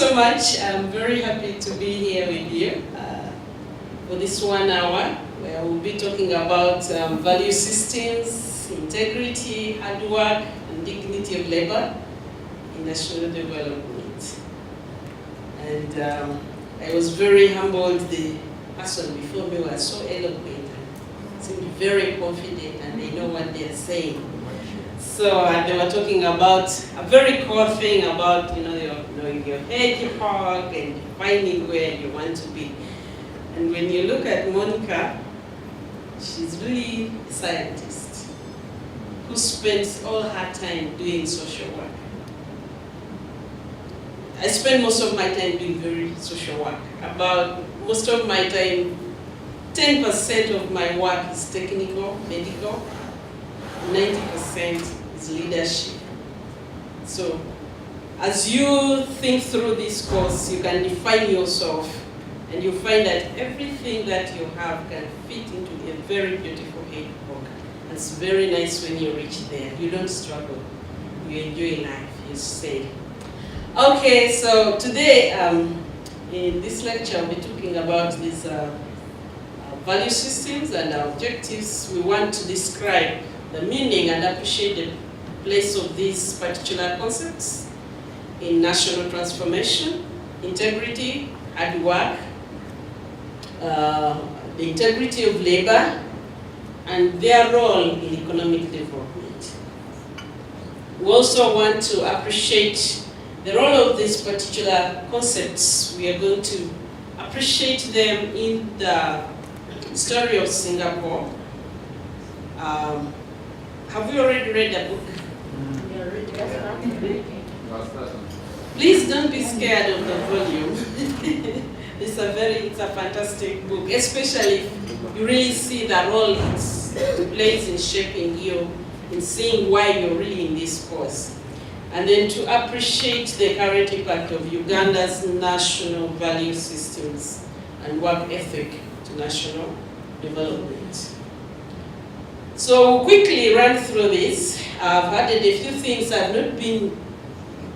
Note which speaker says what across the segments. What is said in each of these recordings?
Speaker 1: so much. I'm very happy to be here with you for this 1 hour where we'll be talking about value systems, integrity, hard work, and dignity of labor in national development. And I was very humbled. The person before me was so eloquent, seemed very confident, and they know what they are saying. So they were talking about a very core thing about your hedgehog and finding where you want to be. And when you look at Monica, she's really a scientist who spends all her time doing social work. I spend most of my time doing very social work. About most of my time, 10% of my work is technical, medical, 90% is leadership. So as you think through this course, you can define yourself and you find that everything that you have can fit into a very beautiful hedgehog. It's very nice when you reach there. You don't struggle. You enjoy life, you say. Okay, so today in this lecture I'll be talking about these value systems and objectives. We want to describe the meaning and appreciate the place of these particular concepts in national transformation, integrity, hard work, the integrity of labor, and their role in economic development. We also want to appreciate the role of these particular concepts. We are going to appreciate them in the story of Singapore. Have we already read the book? Please don't be scared of the volume. It's a fantastic book, especially if you really see the role it plays in shaping you, in seeing why you're really in this course. And then to appreciate the current impact of Uganda's national value systems and work ethic to national development. So we'll quickly run through this. I've added a few things I've not been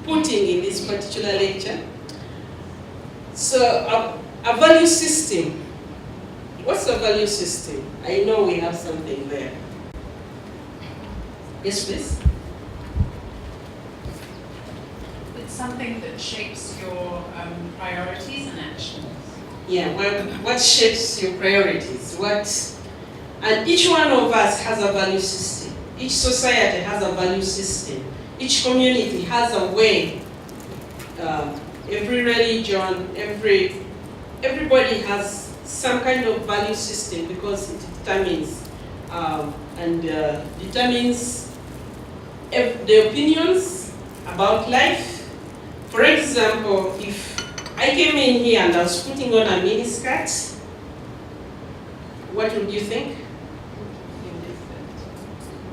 Speaker 1: putting in this particular lecture. So a value system. What's a value system? I know we have something there. Yes, please.
Speaker 2: It's something that shapes your priorities and actions.
Speaker 1: Yeah, well, what shapes your priorities? And each one of us has a value system. Each society has a value system. Each community has a way. Every religion, everybody has some kind of value system because it determines determines the opinions about life. For example, if I came in here and I was putting on a mini skirt, what would you think?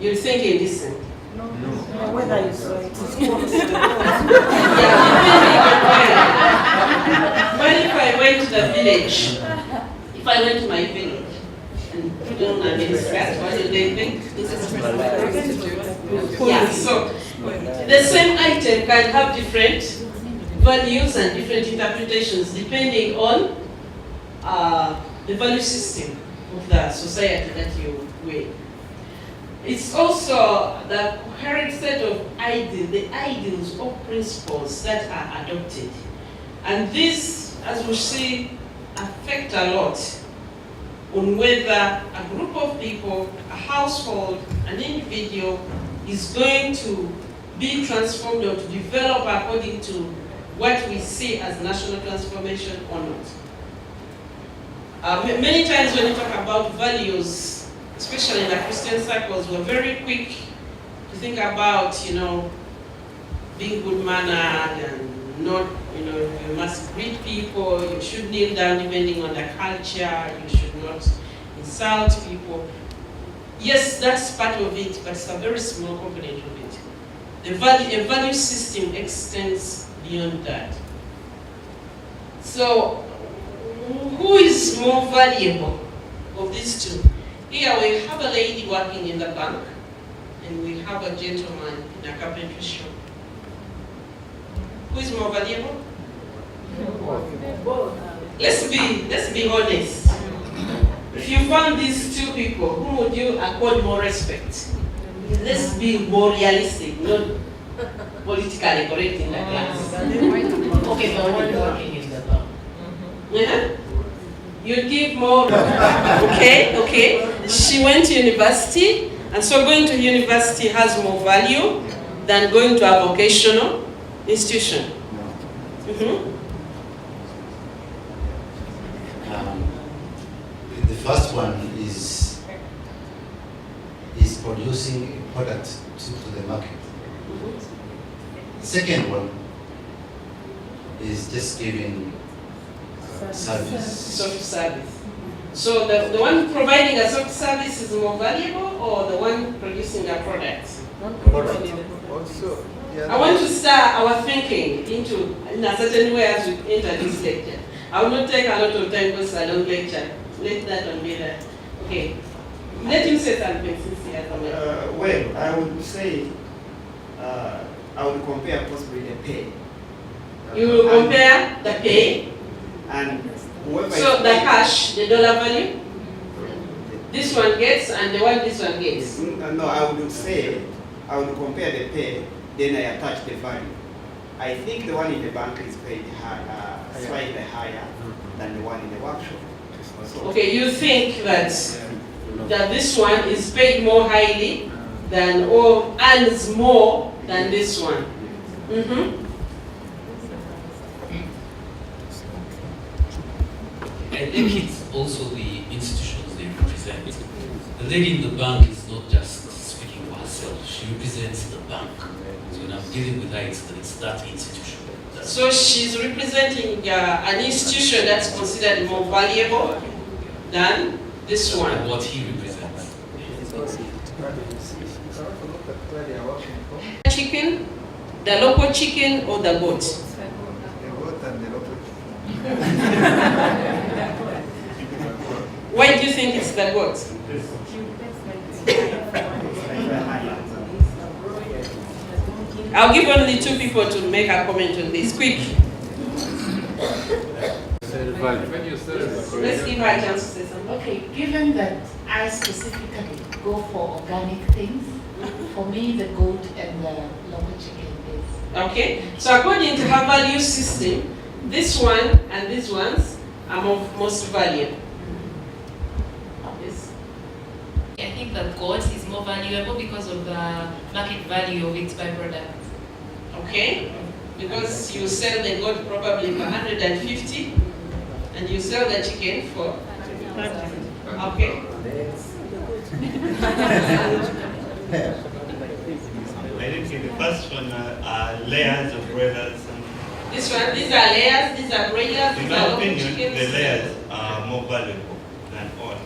Speaker 1: You'd think indecent.
Speaker 3: No. Whether you saw it.
Speaker 1: Yeah, but if I went to the village, if I went to my village and put on a mini skirt, what do they think? Yeah, so the same item can have different values and different interpretations depending on the value system of the society that you weigh. It's also the coherent set of ideals, the ideals or principles that are adopted. And these, as we see, affect a lot on whether a group of people, a household, an individual is going to be transformed or to develop according to what we see as national transformation or not. Many times when we talk about values, especially in the Christian circles, we're very quick to think about, being good-mannered and not, you must greet people, you should kneel down depending on the culture, you should not insult people. Yes, that's part of it, but it's a very small component of it. A value system extends beyond that. So, who is more valuable of these two? Here we have a lady working in the bank, and we have a gentleman in a carpentry shop. Who is more valuable? be honest. If you found these two people, whom would you accord more respect? Let's be more realistic, not politically correct in the class.
Speaker 4: Okay, the one working in the bank.
Speaker 1: Yeah? You'd give more. Okay. She went to university, and so going to university has more value than going to a vocational institution.
Speaker 5: The first one is producing a product to the market. The second one is just giving service.
Speaker 1: Soft service. So the one providing a soft service is more valuable, or the one producing a product?
Speaker 6: Also,
Speaker 1: I want to start our thinking in a certain way as we enter this lecture. I will not take a lot of time because I don't lecture. Let that one be there. Okay. Let him say something since he has a mic.
Speaker 6: well, I would say I would compare possibly the pay.
Speaker 1: You will compare the pay.
Speaker 6: And whoever
Speaker 1: So
Speaker 6: is
Speaker 1: the cash, the dollar value, this one gets and the one this one gets.
Speaker 6: No, I would say I would compare the pay, then I attach the value. I think the one in the bank is paid slightly higher than the one in the workshop. So,
Speaker 1: Okay, you think that this one is paid more highly than or earns more than this one.
Speaker 7: I think it's also the institutions they represent. The lady in the bank is not just speaking for herself, she represents the bank. So when I'm dealing with her, it's that institution.
Speaker 1: So she's representing an institution that's considered more valuable than this one.
Speaker 7: What he represents.
Speaker 1: Chicken, the local chicken or the goat? Why do you think it's the goat? I'll give only two people to make a comment on this. Quick. Let's give her a chance to say something.
Speaker 4: Okay, given that I specifically go for organic things, for me the goat and the local chicken is.
Speaker 1: Okay, so according to her value system, this one and these ones are most valuable. Yes.
Speaker 8: I think that goat is more valuable because of the market value of its byproducts.
Speaker 1: Okay, because you sell the goat probably for 150 and you sell the chicken for 500. Okay.
Speaker 9: I think in the first one are layers of broilers.
Speaker 1: This one, these are layers, these are broilers,
Speaker 9: In
Speaker 1: these
Speaker 9: my
Speaker 1: are local
Speaker 9: opinion,
Speaker 1: chickens.
Speaker 9: the layers are more valuable than all.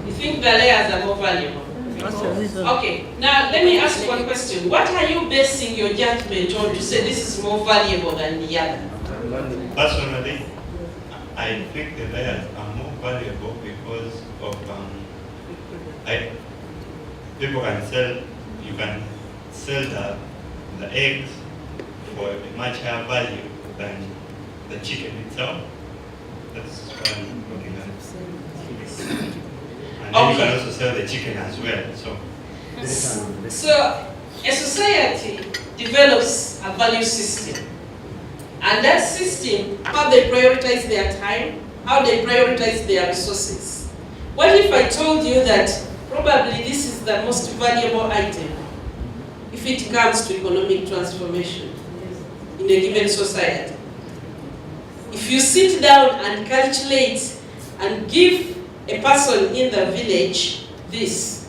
Speaker 1: You think the layers are more valuable? Okay, now let me ask one question. What are you basing your judgment on to say this is more valuable than the other?
Speaker 9: Personally, I think the layers are more valuable because of people can sell. You can sell the eggs for a much higher value than the chicken itself. That's what I'm looking at. And then you can also sell the chicken as well.
Speaker 1: So a society develops a value system. And that system, how they prioritize their time, how they prioritize their resources. What if I told you that probably this is the most valuable item if it comes to economic transformation in a given society? If you sit down and calculate and give a person in the village this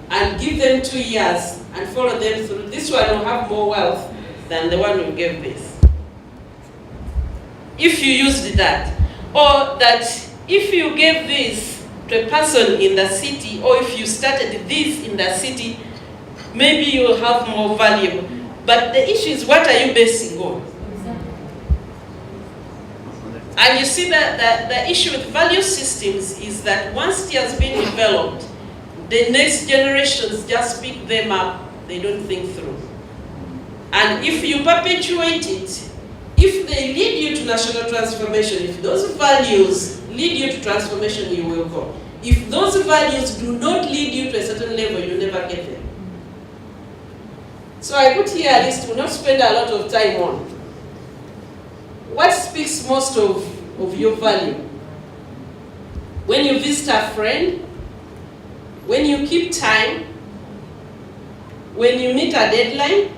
Speaker 1: and give them 2 years and follow them through, this one will have more wealth than the one who gave this. If you used that, or that if you gave this to a person in the city, or if you started this in the city, maybe you will have more value. But the issue is, what are you basing on? And you see that the issue with value systems is that once it has been developed, the next generations just pick them up, they don't think through. And if you perpetuate it, if they lead you to to national transformation. If those values lead you to transformation, you will go. If those values do not lead you to a certain level, you never get there. So I put here a list we'll not spend a lot of time on. What speaks most of your value? When you visit a friend, when you keep time, when you meet a deadline,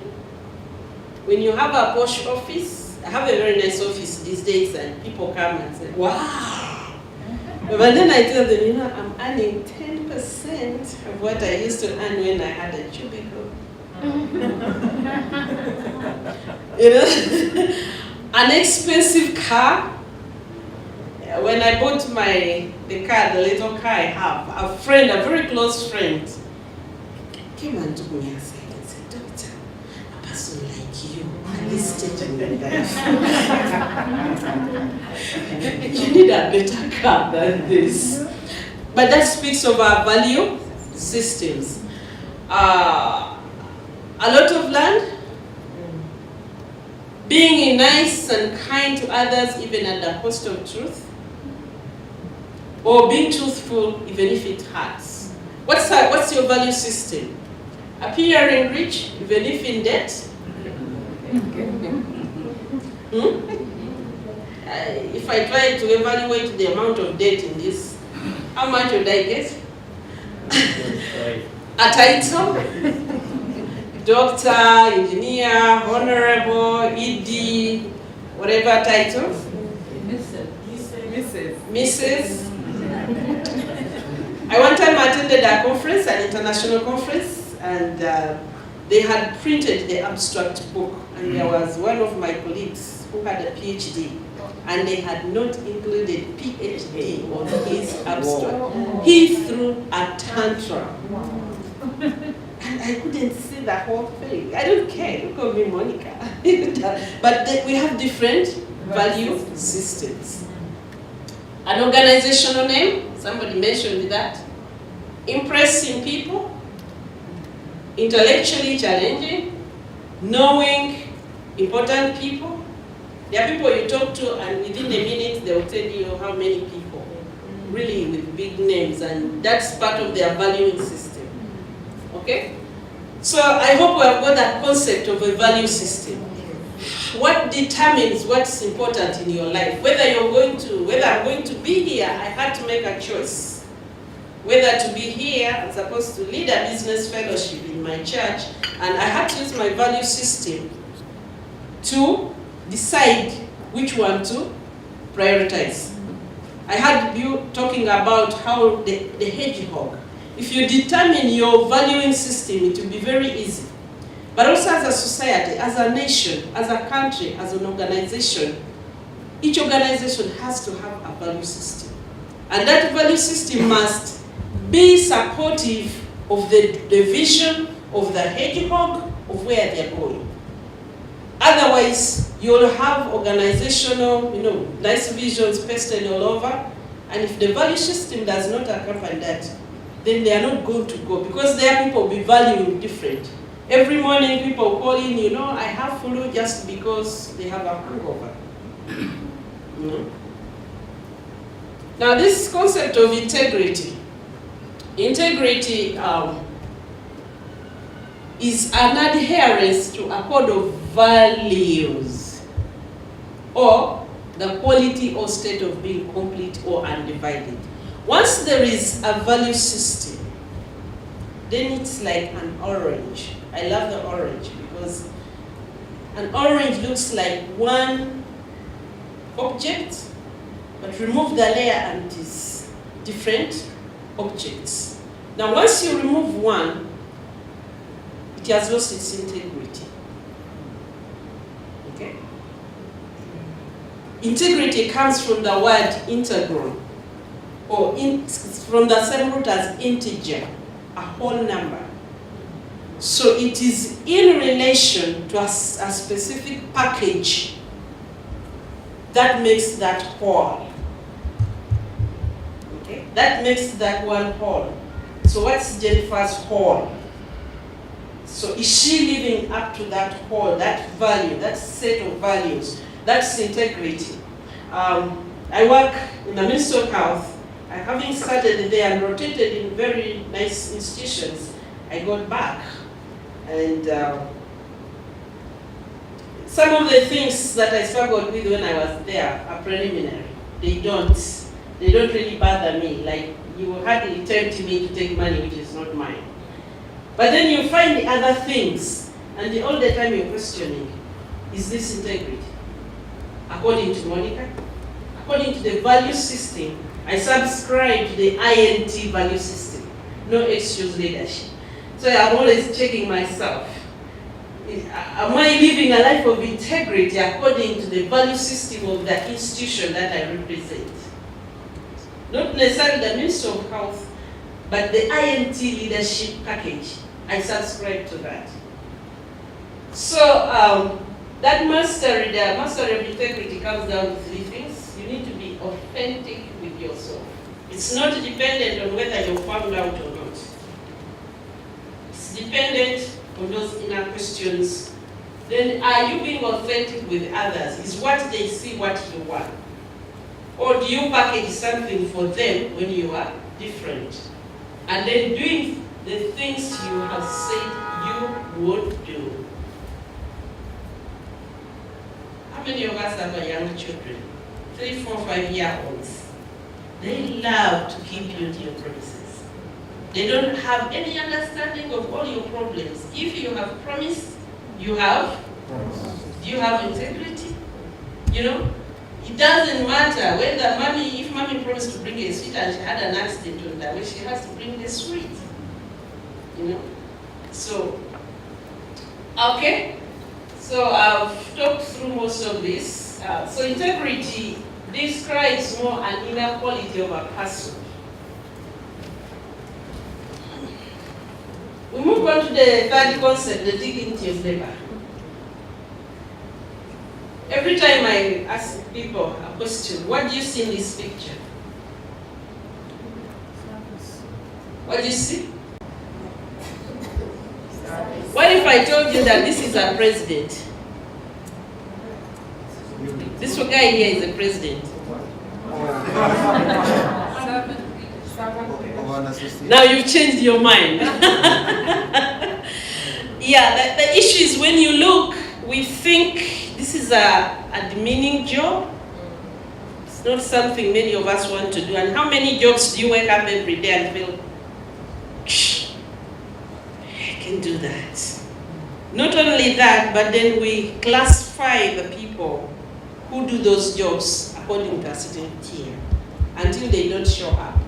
Speaker 1: when you have a posh office. I have a very nice office these days and people come and say, wow. But then I tell them, you know, I'm earning 10% of what I used to earn when I had a cubicle. You know, an expensive car. When I bought the car, the little car I have, a friend, a very close friend, came and took me aside and said, Doctor, a person like you at this stage in your life, you need a better car than this. But that speaks of our value systems. A lot of land, being nice and kind to others even at the cost of truth, or being truthful even if it hurts. What's your value system? Appearing rich even if in debt? If I try to evaluate the amount of debt in this, how much would I get? A title? Doctor, engineer, honorable, ED, whatever title. Mrs. I one time attended a conference, an international conference, and they had printed the abstract book, and there was one of my colleagues who had a PhD, and they had not included PhD on his abstract. He threw a tantrum. And I couldn't see the whole thing. I don't care, look at me, Monica. But we have different value systems. An organizational name, somebody mentioned that. Impressing people, intellectually challenging, knowing important people. There are people you talk to and within a minute they will tell you how many people, really with big names, and that's part of their valuing system. Okay? So I hope we have got that concept of a value system. What determines what's important in your life? Whether I'm going to be here, I had to make a choice. Whether to be here, I'm supposed to lead a business fellowship in my church, and I had to use my value system to decide which one to prioritize. I had you talking about how the hedgehog. If you determine your valuing system, it will be very easy. But also as a society, as a nation, as a country, as an organization, each organization has to have a value system. And that value system must be supportive of the vision of the hedgehog of where they're going. Otherwise, you'll have organizational, nice visions pasted all over, and if the value system does not accompany that, then they are not going to go, because there people will be valuing different. Every morning people call in, I have flu just because they have a hangover. Now this concept of integrity. Integrity is an adherence to a code of values, or the quality or state of being complete or undivided. Once there is a value system, then it's like an orange. I love the orange because an orange looks like one object, but remove the layer and it is different objects. Now once you remove one, it has lost its integrity. Okay? Integrity comes from the word integral, or from the same root as integer, a whole number. So it is in relation to a specific package that makes that whole. Okay? That makes that one whole. So what's Jennifer's whole? So is she living up to that whole, that value, that set of values That's integrity. I work in the Ministry of Health. Having started there and rotated in very nice institutions, I got back. And some of the things that I struggled with when I was there are preliminary. They don't really bother me. Like, you will hardly tempt me to take money which is not mine. But then you find the other things, and all the time you're questioning, is this integrity? According to Monica, according to the value system, I subscribe to the INT value system, no excuse leadership. So I'm always checking myself. Am I living a life of integrity according to the value system of the institution that I represent? Not necessarily the Ministry of Health, but the INT leadership package. I subscribe to that. So that mastery, the mastery of integrity comes down to three things. You need to be authentic with yourself. It's not dependent on whether you're found out or not. It's dependent on those inner questions. Then are you being authentic with others? Is what they see what you want? Or do you package something for them when you are different? And then doing the things you have said you would do. How many of us have young children? 3, 4, 5-year-olds. They love to keep you to your promises. They don't have any understanding of all your problems. If you have promised, you have. Do you have integrity? You know, it doesn't matter whether mommy, if mommy promised to bring a sweet and she had an accident on that way, she has to bring the sweet. You know? So, okay. So I've talked through most of this. So integrity describes more an inner quality of a person. We move on to the third concept, the dignity of labor. Every time I ask people a question, what do you see in this picture? What do you see? What if I told you that this is a president? This guy here is a president. Now you've changed your mind. Yeah, the issue is when you look, we think this is a demeaning job. It's not something many of us want to do. And how many jobs do you wake up every day and feel, I can do that? Not only that, but then we classify the people who do those jobs according to a certain tier until they don't show up.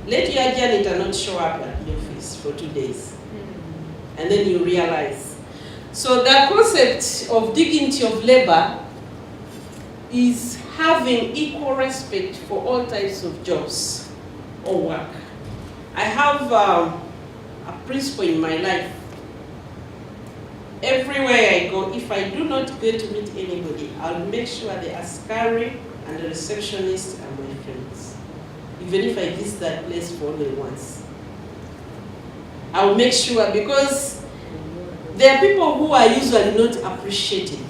Speaker 1: Let your janitor not show up at the office for 2 days. And then you realize. So the concept of dignity of labor is having equal respect for all types of jobs or work. I have a principle in my life. Everywhere I go, if I do not get to meet anybody, I'll make sure the askari and the receptionist are my friends. Even if I visit that place for only once. I'll make sure, because there are people who are usually not appreciated.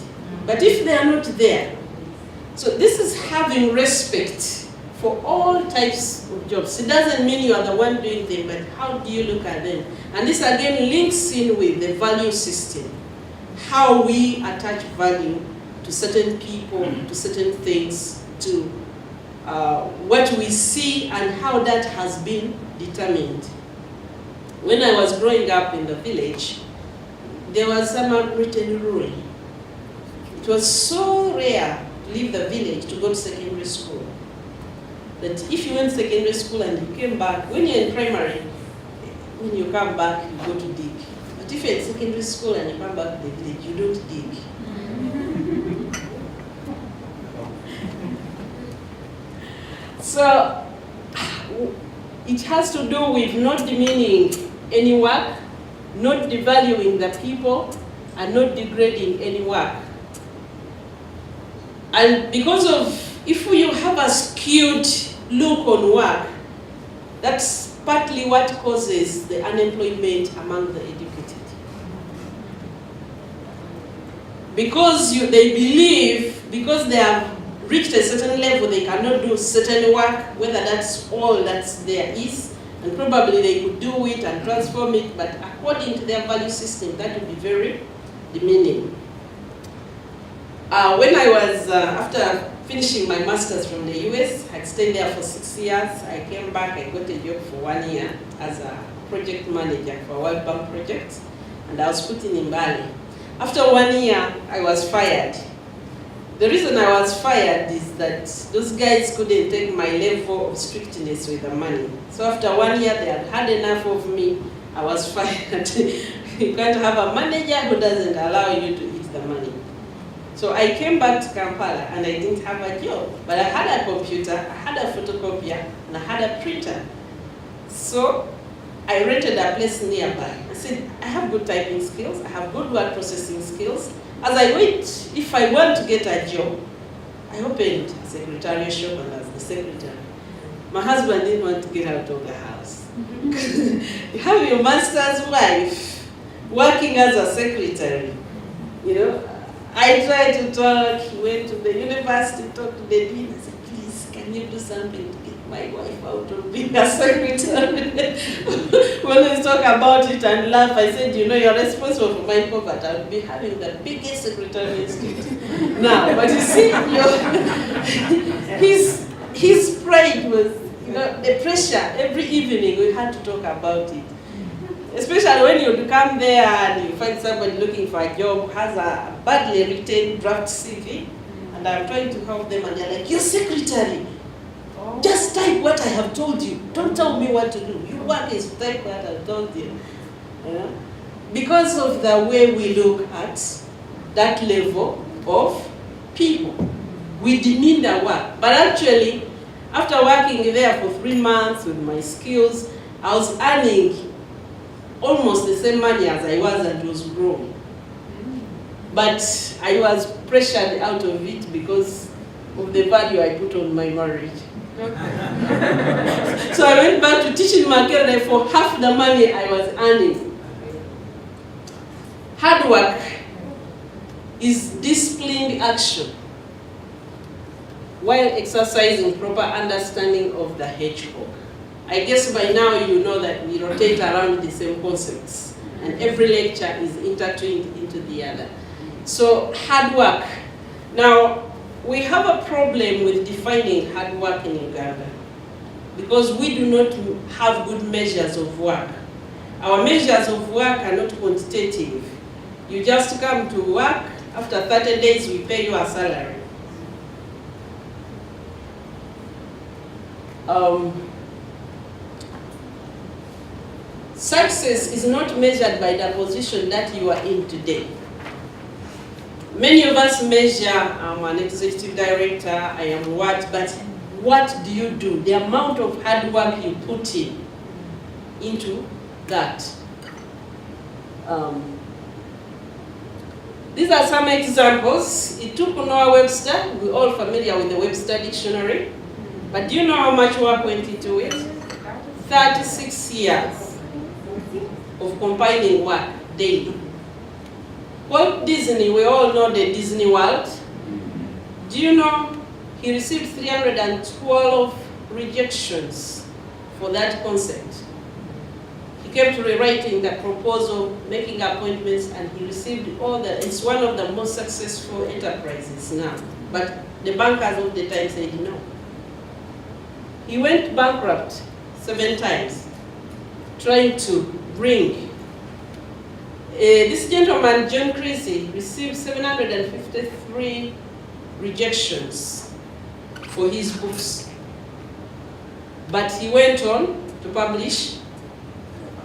Speaker 1: But if they are not there, so this is having respect for all types of jobs. It doesn't mean you are the one doing them, but how do you look at them? And this again links in with the value system. How we attach value to certain people, to certain things, to what we see and how that has been determined. When I was growing up in the village, there was some unwritten rule. It was so rare to leave the village to go to secondary school that if you went to secondary school and you came back, when you're in primary, when you come back, you go to dig. But if you're in secondary school and you come back to the village, you don't dig. So it has to do with not demeaning any work, not devaluing the people, and not degrading any work. And because of, if you have a skewed look on work, that's partly what causes the unemployment among the educated. Because they believe because they have reached a certain level, they cannot do certain work, whether that's all that there is, and probably they could do it and transform it, but according to their value system, that would be very demeaning. When I was, after finishing my master's from the US, I'd stayed there for 6 years. I came back, I got a job for 1 year as a project manager for a World Bank project, and I was put in Bali. After 1 year, I was fired. The reason I was fired is that those guys couldn't take my level of strictness with the money. So after 1 year, they had had enough of me. I was fired. You can't have a manager who doesn't allow you to eat the money. So I came back to Kampala and I didn't have a job, but I had a computer, I had a photocopier, and I had a printer. So I rented a place nearby. I said, I have good typing skills, I have good word processing skills. As I wait, if I want to get a job, I opened a secretarial shop and I was the secretary. My husband didn't want to get out of the house. You have your master's wife working as a secretary, you know. I tried to talk, he went to the university, talked to the dean, I said, please, can you do something to get my wife out of being a secretary? When we talk about it and laugh, I said, you know, you're responsible for my poverty. I'll be having the biggest secretary in state now. But you see, his pride was, you know, the pressure. Every evening we had to talk about it. Especially when you come there and you find somebody looking for a job, has a badly written draft CV, and I'm trying to help them, and they're like, you're secretary. Just type what I have told you. Don't tell me what to do. Your work is to type what I've told you. Because of the way we look at that level of people, we demean their work. But actually, after working there for 3 months with my skills, I was earning almost the same money as I was and was growing. But I was pressured out of it because of the value I put on my marriage. So I went back to teaching Makerere for half the money I was earning. Hard work is disciplined action while exercising proper understanding of the hedgehog. I guess by now you know that we rotate around the same concepts, and every lecture is intertwined into the other. So hard work. Now, we have a problem with defining hard work in Uganda because we do not have good measures of work. Our measures of work are not quantitative. You just come to work, after 30 days we pay you a salary. Success is not measured by the position that you are in today. Many of us measure, I'm an executive director, I am what, but what do you do? The amount of hard work you put into that. These are some examples. It took Noah Webster, we're all familiar with the Webster Dictionary, but do you know how much work went into it? 36 years of compiling work daily. Walt Disney, we all know the Disney World. Do you know he received 312 rejections for that concept? He came to rewriting the proposal, making appointments, and he received all the, it's one of the most successful enterprises now. But the bankers of the time said no. He went bankrupt 7 times, trying to bring. This gentleman, John Creasy, received 753 rejections for his books. But he went on to publish.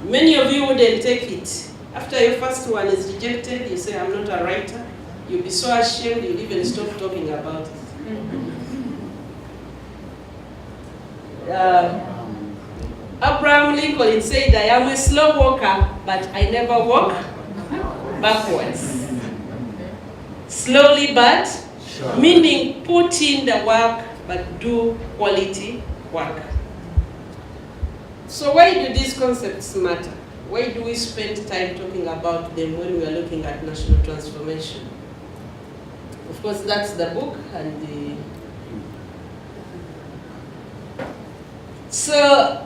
Speaker 1: Many of you wouldn't take it. After your first one is rejected, you say, I'm not a writer. You'll be so ashamed, you'll even stop talking about it. Abraham Lincoln said, I am a slow walker, but I never walk backwards. Slowly but sure. Meaning put in the work, but do quality work. So why do these concepts matter? Why do we spend time talking about them when we are looking at national transformation? Of Of course, that's the book and the... So,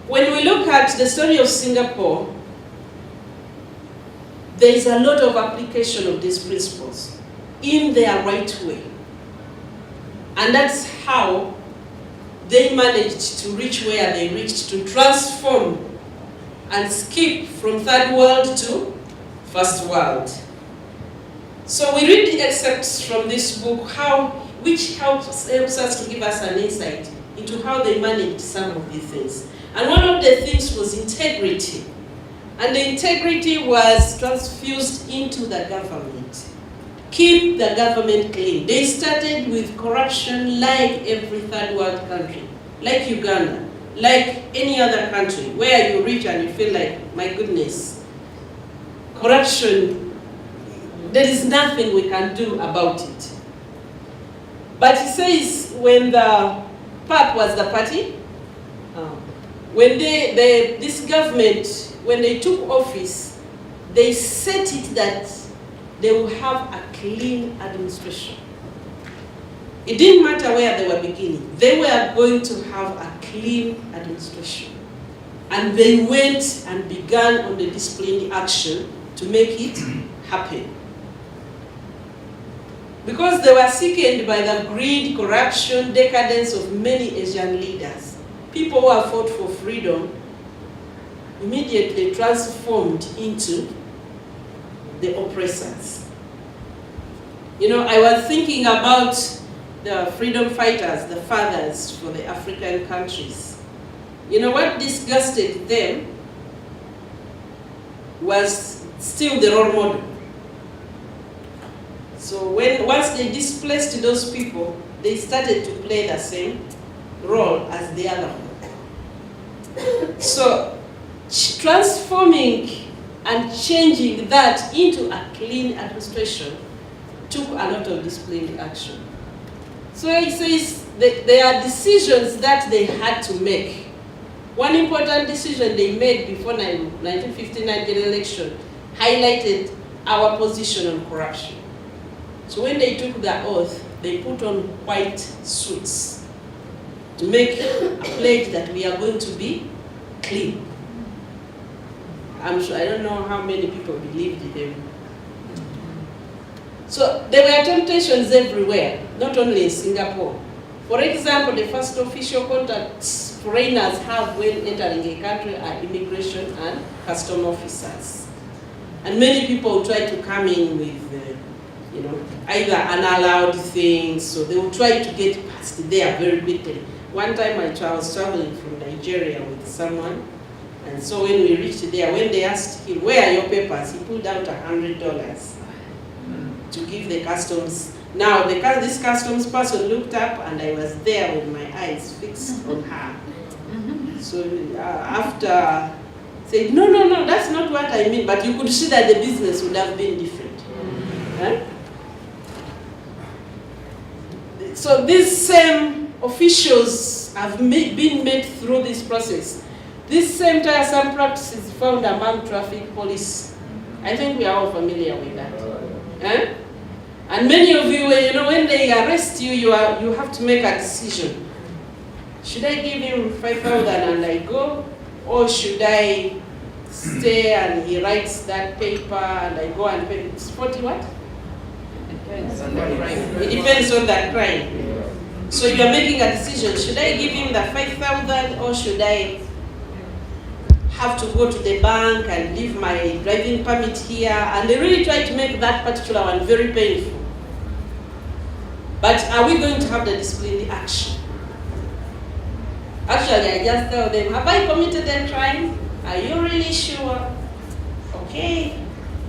Speaker 1: when we look at the story of Singapore, there is a lot of application of these principles in their right way. And that's how they managed to reach where they reached, to transform and skip from third world to first world. So we read the excerpts from this book, which helps us to give us an insight into how they managed some of these things. And one of the things was integrity. And the integrity was transfused into the government. Keep the government clean. They started with corruption like every third world country, like Uganda, like any other country, where you reach and you feel like, my goodness, corruption, there is nothing we can do about it. But he says when the PAP was the party, when this government, when they took office, they set it that they will have a clean administration. It didn't matter where they were beginning. They were going to have a clean administration. And they went and began on the disciplinary action to make it happen. Because they were sickened by the greed, corruption, decadence of many Asian leaders. People who have fought for freedom immediately transformed into the oppressors. You know, I was thinking about the freedom fighters, the fathers for the African countries. You know, what disgusted them was still the role model. So once they displaced those people, they started to play the same role as the other one. So transforming and changing that into a clean administration took a lot of disciplinary action. So he says that there are decisions that they had to make. One important decision they made before 1959 general election highlighted our position on corruption. So when they took the oath, they put on white suits to make a pledge that we are going to be clean. I'm sure, I don't know how many people believed them. So there were temptations everywhere, not only in Singapore. For example, the first official contacts foreigners have when entering a country are immigration and custom officers. And many people try to come in with either unallowed things, so they will try to get past there very quickly. One time I was traveling from Nigeria with someone, and so when we reached there, when they asked him, where are your papers, he pulled out $100 to give the customs. Now, this customs person looked up, and I was there with my eyes fixed on her. So after, said, no, that's not what I mean, but you could see that the business would have been different. Huh? So these same officials have been made through this process. This same tiresome practice is found among traffic police. I think we are all familiar with that. Eh? And many of you, when they arrest you, you have to make a decision. Should I give him 5,000 and I go? Or should I stay and he writes that paper and I go and pay? It's 40 what? Depends on the crime. It depends on the crime. So you are making a decision. Should I give him the 5,000 or should I have to go to the bank and leave my driving permit here? And they really try to make that particular one very painful. But are we going to have the disciplinary action? Actually, I just tell them, have I committed a crime? Are you really sure? Okay,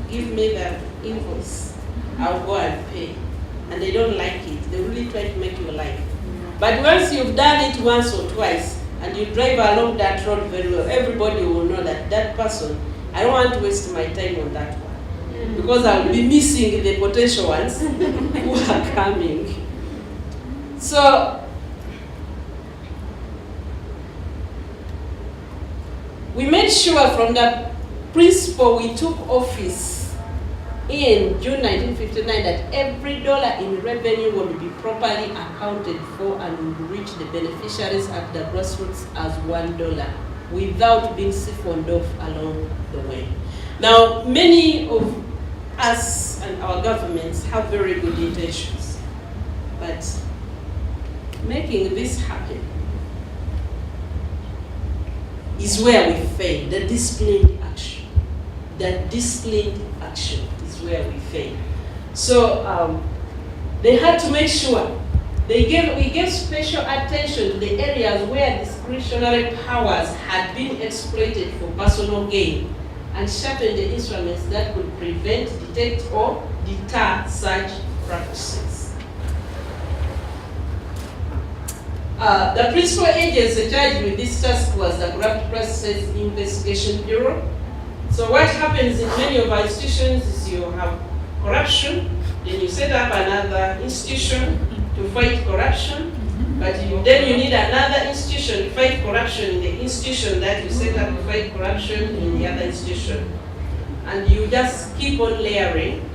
Speaker 1: give me the invoice. I'll go and pay. And they don't like it. They really try to make you like. But once you've done it once or twice, and you drive along that road very well, everybody will know that that person, I don't want to waste my time on that one. Because I will be missing the potential ones who are coming. So, we made sure from the principle we took office in June 1959 that every dollar in revenue would be properly accounted for and would reach the beneficiaries at the grassroots as $1 without being siphoned off along the way. Now, many of us and our governments have very good intentions, but making this happen is where we fail, the disciplined action. That disciplined action is where we fail. So they had to make sure we gave special attention to the areas where discretionary powers had been exploited for personal gain and sharpened the instruments that could prevent, detect, or deter such practices. The principal agency charged with this task was the Corrupt Practices Investigation Bureau. So what happens in many of our institutions is you have corruption, then you set up another institution to fight corruption, but then you need another institution to fight corruption in the institution that you set up to fight corruption in the other institution. And you just keep on layering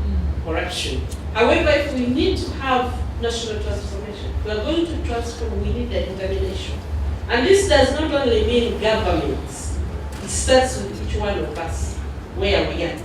Speaker 1: corruption. However, if we need to have national transformation, if we are going to transform, we need the determination. And this does not only mean governments, it starts with each one of us, where we are.